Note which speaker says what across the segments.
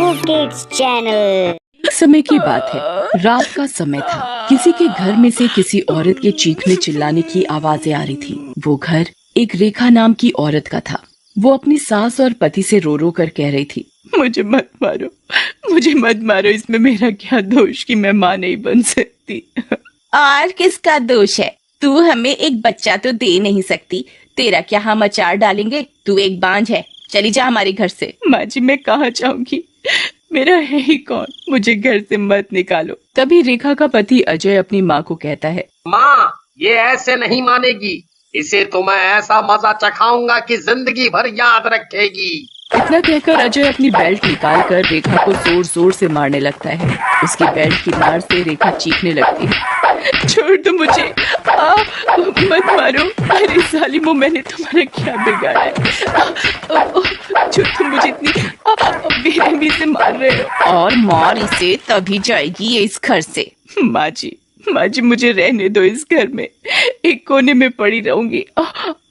Speaker 1: Kuku kids channel.
Speaker 2: एक समय की बात है, रात का समय था। किसी के घर में से किसी औरत के चीखने चिल्लाने की आवाजें आ रही थी। वो घर एक रेखा नाम की औरत का था। वो अपनी सास और पति से रो रो कर कह रही थी, मुझे मत मारो, मुझे मत मारो, इसमें मेरा क्या दोष कि मैं माँ नहीं बन सकती।
Speaker 3: और किसका दोष है? तू हमें एक बच्चा तो दे नहीं सकती, तेरा क्या हम अचार डालेंगे? तू एक बांझ है, चली जा हमारे घर से।
Speaker 2: माँ जी, मैं कहाँ जाऊंगी, मेरा है ही कौन, मुझे घर से मत निकालो। तभी रेखा का पति अजय अपनी माँ को कहता है,
Speaker 4: माँ, ये ऐसे नहीं मानेगी, इसे तो मैं ऐसा मजा चखाऊंगा कि जिंदगी भर याद रखेगी।
Speaker 2: इतना कहकर अजय अपनी बेल्ट निकाल कर रेखा को जोर जोर से मारने लगता है। उसकी बेल्ट की मार से रेखा चीखने लगती है, छोड़ दो मुझे, मत मारो, अरे जालिमो, मैंने तुम्हारा क्या बिगाड़ा है जो तुम मुझे इतनी बेरहमी से मार रहे हो।
Speaker 3: और मार इसे, तभी जाएगी ये इस घर से।
Speaker 2: माँ जी, मुझे रहने दो, इस घर में एक कोने में पड़ी रहूंगी,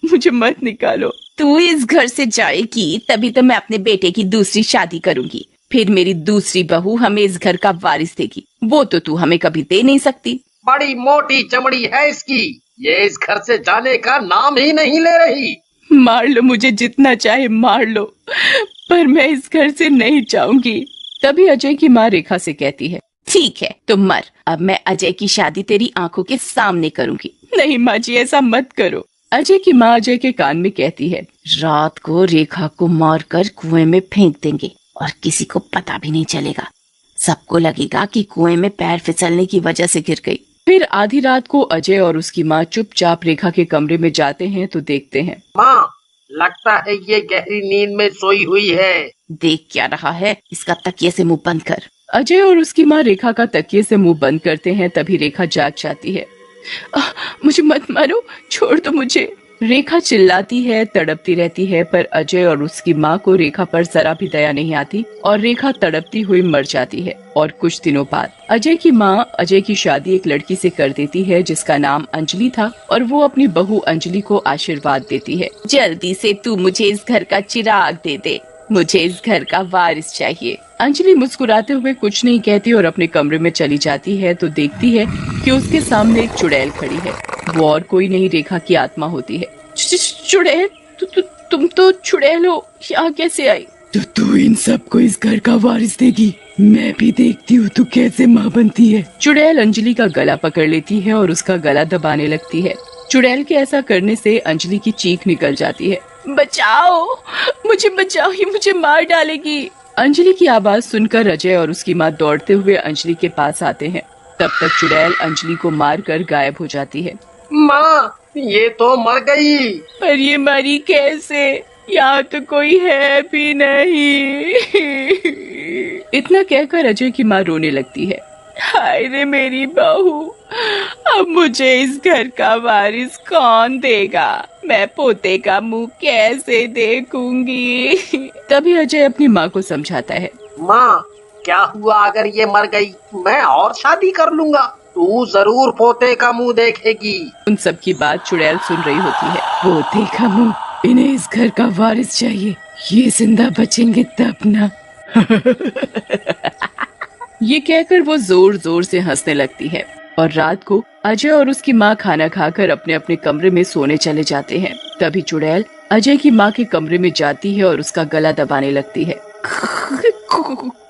Speaker 2: मुझे मत निकालो।
Speaker 3: तू इस घर से जाएगी तभी तो मैं अपने बेटे की दूसरी शादी करूंगी, फिर मेरी दूसरी बहू हमें इस घर का वारिस देगी। वो तो तू हमें कभी दे नहीं सकती।
Speaker 4: बड़ी मोटी चमड़ी है इसकी, ये इस घर से जाने का नाम ही नहीं ले रही।
Speaker 2: मार लो मुझे, जितना चाहे मार लो, पर मैं इस घर से नहीं जाऊंगी। तभी अजय की माँ रेखा से कहती है,
Speaker 3: ठीक है तुम मर, अब मैं अजय की शादी तेरी आंखों के सामने करूंगी।
Speaker 2: नहीं माँ जी, ऐसा मत करो। अजय की माँ अजय के कान में कहती है,
Speaker 3: रात को रेखा को मारकर कुएं में फेंक देंगे और किसी को पता भी नहीं चलेगा। सबको लगेगा कि कुएं में पैर फिसलने की वजह से गिर गई।
Speaker 2: फिर आधी रात को अजय और उसकी माँ चुपचाप रेखा के कमरे में जाते हैं तो देखते हैं,
Speaker 4: माँ, लगता है ये गहरी नींद में सोई हुई है।
Speaker 3: देख क्या रहा है, इसका तकिए से मुंह बंद कर।
Speaker 2: अजय और उसकी माँ रेखा का तकिए से मुंह बंद करते हैं। तभी रेखा जाग जाती है, मुझे मत मारो, छोड़ दो मुझे। रेखा चिल्लाती है, तड़पती रहती है, पर अजय और उसकी माँ को रेखा पर जरा भी दया नहीं आती और रेखा तड़पती हुई मर जाती है। और कुछ दिनों बाद अजय की माँ अजय की शादी एक लड़की से कर देती है जिसका नाम अंजलि था, और वो अपनी बहू अंजलि को आशीर्वाद देती है,
Speaker 3: जल्दी से तू मुझे इस घर का चिराग दे दे, मुझे इस घर का वारिस चाहिए।
Speaker 2: अंजलि मुस्कुराते हुए कुछ नहीं कहती और अपने कमरे में चली जाती है तो देखती है कि उसके सामने एक चुड़ैल खड़ी है। वो और कोई नहीं, रेखा की आत्मा होती है। चुड़ैल, तुम तो चुड़ैल हो, यहाँ कैसे आई? तो तू इन सबको इस घर का वारिस देगी, मैं भी देखती हूँ तू कैसे माँ बनती है। चुड़ैल अंजलि का गला पकड़ लेती है और उसका गला दबाने लगती है। चुड़ैल के ऐसा करने से अंजलि की चीख निकल जाती है, बचाओ, मुझे बचाओ, ये मुझे मार डालेगी। अंजलि की आवाज सुनकर अजय और उसकी माँ दौड़ते हुए अंजलि के पास आते हैं। तब तक चुड़ैल अंजलि को मारकर गायब हो जाती है।
Speaker 4: माँ, ये तो मर गई।
Speaker 2: पर ये मरी कैसे? यहाँ तो कोई है भी नहीं। इतना कहकर अजय की माँ रोने लगती है, हाय रे मेरी बहू, अब मुझे इस घर का वारिस कौन देगा? मैं पोते का मुंह कैसे देखूंगी? तभी अजय अपनी माँ को समझाता है,
Speaker 4: माँ, क्या हुआ अगर ये मर गई? मैं और शादी कर लूंगा, तू जरूर पोते का मुंह देखेगी।
Speaker 2: उन सब की बात चुड़ैल सुन रही होती है। पोते का मुंह, इन्हें इस घर का वारिस चाहिए, ये जिंदा बचेंगे तब ना। ये कहकर वो जोर जोर से हंसने लगती है। और रात को अजय और उसकी माँ खाना खाकर अपने अपने कमरे में सोने चले जाते हैं। तभी चुड़ैल अजय की माँ के कमरे में जाती है और उसका गला दबाने लगती है।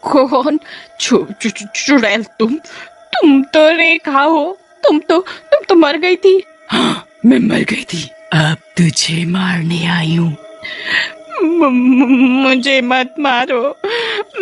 Speaker 2: कौन? चुड़ैल, तुम तो रेखा हो, तुम तो मर गई थी। हाँ, मैं मर गई थी, अब तुझे मारने आई हूँ। मुझे मत मारो,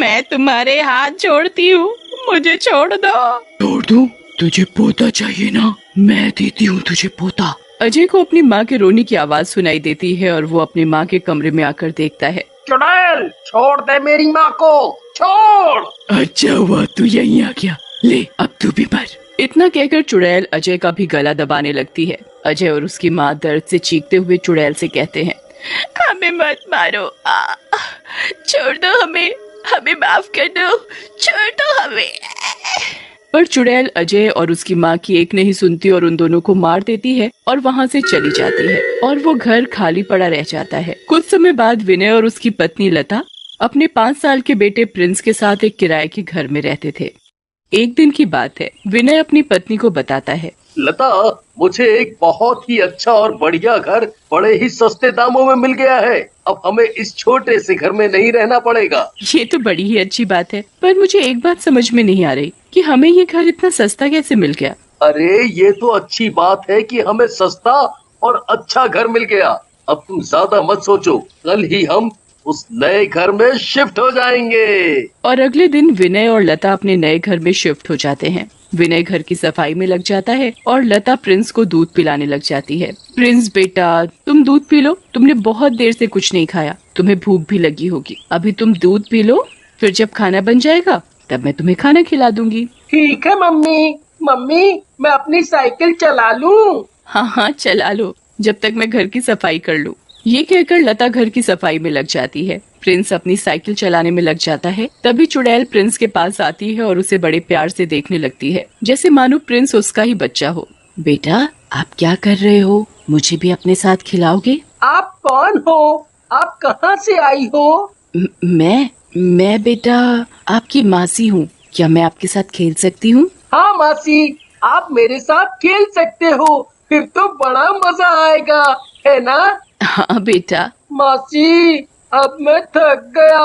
Speaker 2: मैं तुम्हारे हाथ जोड़ती हूँ, मुझे छोड़ दो। छोड़ दूँ? तुझे पोता चाहिए ना, मैं देती हूँ तुझे पोता। अजय को अपनी माँ के रोने की आवाज सुनाई देती है और वो अपनी माँ के कमरे में आकर देखता है।
Speaker 4: चुड़ैल, छोड़ दे मेरी माँ को, छोड़।
Speaker 2: अच्छा हुआ तू यहीं आ गया, ले अब तू भी मर। इतना कहकर चुड़ैल अजय का भी गला दबाने लगती है। अजय और उसकी माँ दर्द से चीखते हुए चुड़ैल से कहते हैं, हमें मत मारो, छोड़ दो हमें माफ कर दो, छोड़ दो हमें। पर चुड़ैल अजय और उसकी माँ की एक नहीं सुनती और उन दोनों को मार देती है और वहाँ से चली जाती है और वो घर खाली पड़ा रह जाता है। कुछ समय बाद विनय और उसकी पत्नी लता अपने 5 साल के बेटे प्रिंस के साथ एक किराए के घर में रहते थे। एक दिन की बात है, विनय अपनी पत्नी को बताता है,
Speaker 4: लता, मुझे एक बहुत ही अच्छा और बढ़िया घर बड़े ही सस्ते दामों में मिल गया है। अब हमें इस छोटे से घर में नहीं रहना पड़ेगा।
Speaker 2: ये तो बड़ी ही अच्छी बात है, पर मुझे एक बात समझ में नहीं आ रही कि हमें ये घर इतना सस्ता कैसे मिल गया।
Speaker 4: अरे ये तो अच्छी बात है कि हमें सस्ता और अच्छा घर मिल गया। अब तुम ज्यादा मत सोचो, कल ही हम उस नए घर में शिफ्ट हो जाएंगे।
Speaker 2: और अगले दिन विनय और लता अपने नए घर में शिफ्ट हो जाते हैं। विनय घर की सफाई में लग जाता है और लता प्रिंस को दूध पिलाने लग जाती है। प्रिंस बेटा, तुम दूध पी लो, तुमने बहुत देर से कुछ नहीं खाया, तुम्हें भूख भी लगी होगी। अभी तुम दूध पी लो, फिर जब खाना बन जाएगा तब मैं तुम्हें खाना खिला दूंगी।
Speaker 4: ठीक है मम्मी। मम्मी, मैं अपनी साइकिल चला लूं?
Speaker 2: हाँ हाँ, चला लो, जब तक मैं घर की सफाई कर लूं। ये कहकर लता घर की सफाई में लग जाती है। प्रिंस अपनी साइकिल चलाने में लग जाता है। तभी चुड़ैल प्रिंस के पास आती है और उसे बड़े प्यार से देखने लगती है, जैसे मानो प्रिंस उसका ही बच्चा हो। बेटा, आप क्या कर रहे हो? मुझे भी अपने साथ खिलाओगे?
Speaker 4: आप कौन हो? आप कहाँ से आई हो?
Speaker 2: मैं बेटा आपकी मासी हूँ। क्या मैं आपके साथ खेल सकती हूँ?
Speaker 4: हाँ मासी, आप मेरे साथ खेल सकते हो, फिर तो बड़ा मजा आएगा, है ना?
Speaker 2: हाँ बेटा।
Speaker 4: मासी, अब मैं थक गया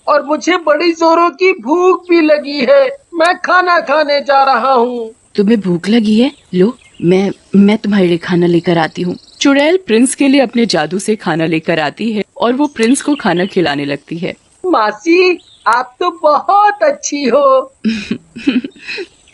Speaker 4: और मुझे बड़ी जोरों की भूख भी लगी है। मैं खाना खाने जा रहा हूँ।
Speaker 2: तुम्हें भूख लगी है? लो, मैं तुम्हारे लिए खाना लेकर आती हूँ। चुड़ैल प्रिंस के लिए अपने जादू से खाना लेकर आती है और वो प्रिंस को खाना खिलाने लगती है।
Speaker 4: मासी, आप तो बहुत अच्छी हो।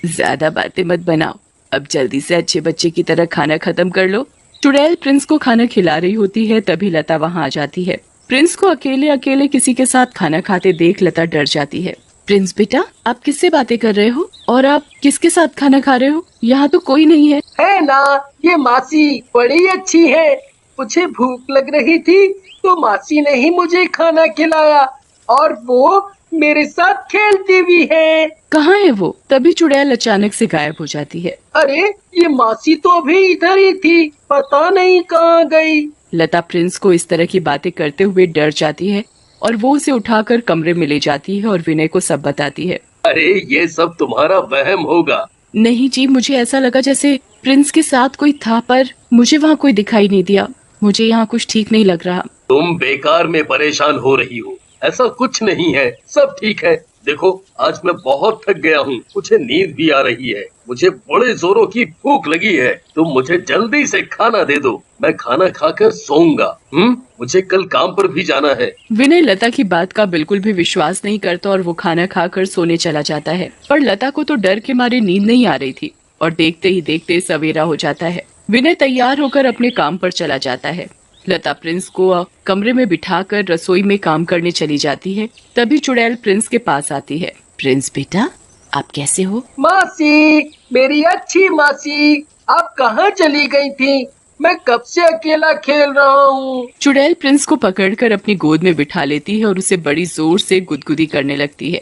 Speaker 2: ज्यादा बातें मत बनाओ, अब जल्दी से अच्छे बच्चे की तरह खाना खत्म कर लो। चुड़ैल प्रिंस को खाना खिला रही होती है, तभी लता वहाँ आ जाती है। प्रिंस को अकेले अकेले किसी के साथ खाना खाते देख लता डर जाती है। प्रिंस बेटा, आप किससे बातें कर रहे हो और आप किसके साथ खाना खा रहे हो? यहाँ तो कोई नहीं है।
Speaker 4: है ना, ये मासी बड़ी अच्छी है। मुझे भूख लग रही थी तो मासी ने ही मुझे खाना खिलाया और वो मेरे साथ खेलती भी है।
Speaker 2: कहाँ है वो? तभी चुड़ैल अचानक से गायब हो जाती है।
Speaker 4: अरे, ये मासी तो अभी इधर ही थी, पता नहीं कहाँ गई।
Speaker 2: लता प्रिंस को इस तरह की बातें करते हुए डर जाती है और वो उसे उठाकर कमरे में ले जाती है और विनय को सब बताती है।
Speaker 4: अरे, ये सब तुम्हारा वहम होगा।
Speaker 2: नहीं जी, मुझे ऐसा लगा जैसे प्रिंस के साथ कोई था, पर मुझे वहाँ कोई दिखाई नहीं दिया। मुझे यहाँ कुछ ठीक नहीं लग रहा।
Speaker 4: तुम बेकार में परेशान हो रही हो, ऐसा कुछ नहीं है, सब ठीक है। देखो, आज मैं बहुत थक गया हूँ, मुझे नींद भी आ रही है, मुझे बड़े जोरों की भूख लगी है। तुम मुझे जल्दी से खाना दे दो, मैं खाना खाकर सोऊंगा। मुझे कल काम पर भी जाना है।
Speaker 2: विनय लता की बात का बिल्कुल भी विश्वास नहीं करता और वो खाना खाकर सोने चला जाता है। पर लता को तो डर के मारे नींद नहीं आ रही थी और देखते ही देखते सवेरा हो जाता है। विनय तैयार होकर अपने काम पर चला जाता है। लता प्रिंस को कमरे में बिठाकर रसोई में काम करने चली जाती है। तभी चुड़ैल प्रिंस के पास आती है। प्रिंस बेटा, आप कैसे हो?
Speaker 4: मासी, मेरी अच्छी मासी, आप कहाँ चली गई थी? मैं कब से अकेला खेल रहा हूँ।
Speaker 2: चुड़ैल प्रिंस को पकड़कर अपनी गोद में बिठा लेती है और उसे बड़ी जोर से गुदगुदी करने लगती है।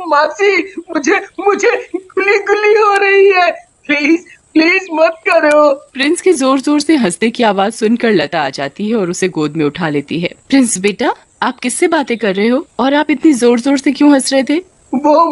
Speaker 4: मासी, मुझे मुझे गुली गुली हो रही है, प्लीज प्लीज मत करो।
Speaker 2: प्रिंस के जोर जोर से हंसने की आवाज सुनकर लता आ जाती है और उसे गोद में उठा लेती है। प्रिंस बेटा, आप किससे बातें कर रहे हो और आप इतनी जोर जोर से क्यों हंस रहे थे?
Speaker 4: वो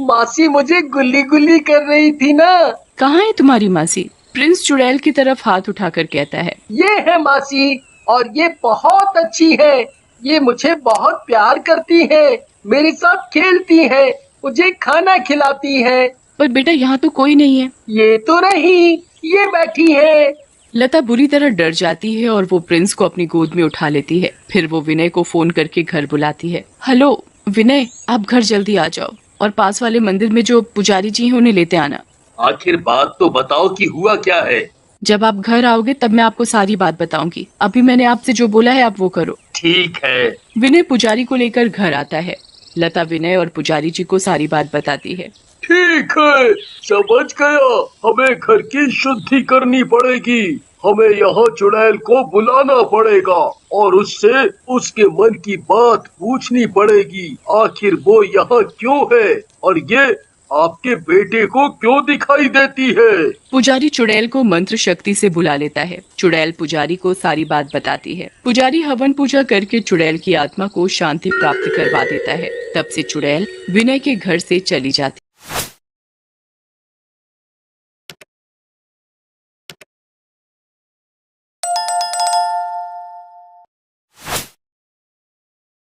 Speaker 4: मासी मुझे गुल्ली गुल्ली कर रही थी ना।
Speaker 2: कहाँ है तुम्हारी मासी? प्रिंस चुड़ैल की तरफ हाथ उठाकर कहता है।
Speaker 4: ये है मासी, और ये बहुत अच्छी है। ये मुझे बहुत प्यार करती है, मेरे साथ खेलती है, मुझे खाना खिलाती है।
Speaker 2: पर बेटा, यहाँ तो कोई नहीं है।
Speaker 4: ये तो नहीं, ये बैठी है।
Speaker 2: लता बुरी तरह डर जाती है और वो प्रिंस को अपनी गोद में उठा लेती है। फिर वो विनय को फोन करके घर बुलाती है। हेलो विनय, आप घर जल्दी आ जाओ और पास वाले मंदिर में जो पुजारी जी हैं उन्हें लेते आना।
Speaker 4: आखिर बात तो बताओ कि हुआ क्या है।
Speaker 2: जब आप घर आओगे तब मैं आपको सारी बात बताऊंगी। अभी मैंने आपसे जो बोला है आप वो करो।
Speaker 4: ठीक है।
Speaker 2: विनय पुजारी को लेकर घर आता है। लता विनय और पुजारी जी को सारी बात बताती है।
Speaker 4: ठीक है, समझ गया। हमें घर की शुद्धि करनी पड़ेगी। हमें यहाँ चुड़ैल को बुलाना पड़ेगा और उससे उसके मन की बात पूछनी पड़ेगी। आखिर वो यहाँ क्यों है और ये आपके बेटे को क्यों दिखाई देती है?
Speaker 2: पुजारी चुड़ैल को मंत्र शक्ति से बुला लेता है। चुड़ैल पुजारी को सारी बात बताती है। पुजारी हवन पूजा करके चुड़ैल की आत्मा को शांति प्राप्त करवा देता है। तब से चुड़ैल विनय के घर से चली जाती